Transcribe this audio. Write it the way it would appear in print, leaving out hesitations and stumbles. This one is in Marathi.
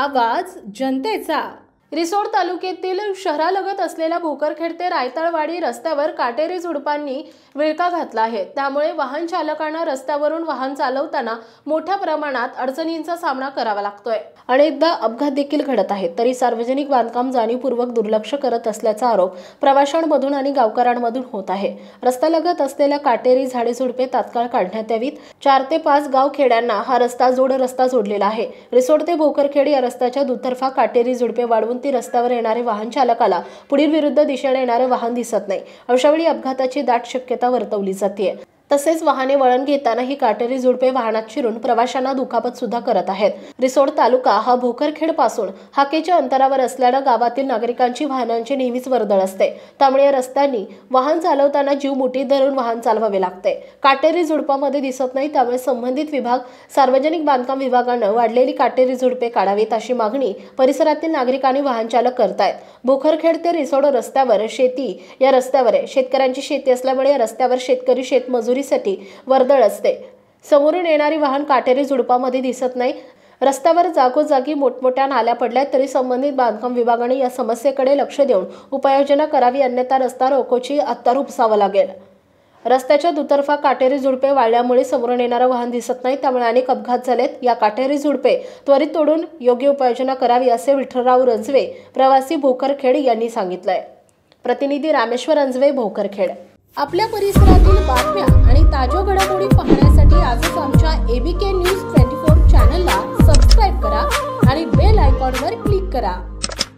आवाज जनतेचा। रिसोड तालुक्यातील शहरालगत असलेल्या भोकरखेड ते रायताळवाडी रस्त्यावर काटेरी झुडपांनी विळखा घातला आहे। त्यामुळे वाहन चालकांना रस्त्यावरून वाहन चालवताना मोठ्या प्रमाणात अडचणींचा सामना करावा लागतोय। अनेकदा अपघात देखील घडत आहेत, तरी सार्वजनिक बांधकाम जाणीवपूर्वक दुर्लक्ष करत असल्याचा आरोप प्रवाशांमधून आणि गावकऱ्यांमधून होत आहे। रस्त्यालगत असलेल्या काटेरी झाडे झुडपे तात्काळ काढण्यात यावीत। 4 ते 5 गावखेड्यांना हा रस्ता जोडलेला आहे। रिसोड ते भोकरखेड या रस्त्याच्या दुतर्फा काटेरी झुडपे वाढवून ती रस्त्यावर येणारे वाहन चालकाला पुढील विरुद्ध दिशेने येणारे वाहन दिसत नाही। अशावेळी अपघाताची दाट शक्यता वर्तवली जाते। तसेच वाहने वळण घेताना ही काटेरी झुडपे वाहनात शिरून प्रवाशांना दुखापत सुद्धा करत आहेत। रिसोड तालुका हा भोकरखेड पासून हाकेच्या अंतरावर असल्याने गावातील नागरिकांची वाहनांची नेहमीच वर्दळ असते। त्यामुळे या रस्त्यांनी वाहन चालवताना जीव मुठीत धरून वाहन चालवावे लागते। काटेरी झुडपामध्ये दिसत नाही, त्यामुळे संबंधित विभाग सार्वजनिक बांधकाम विभागाने वाढलेली काटेरी झुडपे काढावीत अशी मागणी परिसरातील नागरिकांनी वाहन चालक करतायत। भोकरखेड ते रिसोड रस्त्यावर या रस्त्यावर शेतकऱ्यांची शेती असल्यामुळे या रस्त्यावर शेतकरी शेतमजुरी साठी वर्दळ असते। समोरून येणारी वाहन काटेरी झुडपामध्ये दिसत नाही। रस्त्यावर जागोजागी मोठमोठ्या नाल्या पडल्या, तरी संबंधित बांधकाम विभागाने या समस्येकडे लक्ष देऊन उपाययोजना करावी, अन्यथा रस्ता रोकोची हत्यार उपसावं लागेल। रस्त्याच्या दुतर्फा काटेरी झुडपे वाढल्यामुळे समोरून येणारं वाहन दिसत नाही, त्यामुळे अनेक अपघात झालेत। या काटेरी झुडपे त्वरित तोडून योग्य उपाययोजना करावी असे विठ्ठलराव रंजवे, प्रवासी, भोकरखेड यांनी सांगितलंय। प्रतिनिधी रामेश्वर रंजवे, भोकरखेड। आपल्या परिसरातील बातम्या आणि ताज्या घडामोडी पाहण्यासाठी आजच आमच्या ABK न्यूज 24 चॅनलला सबस्क्राईब करा आणि बेल आयकॉनवर क्लिक करा।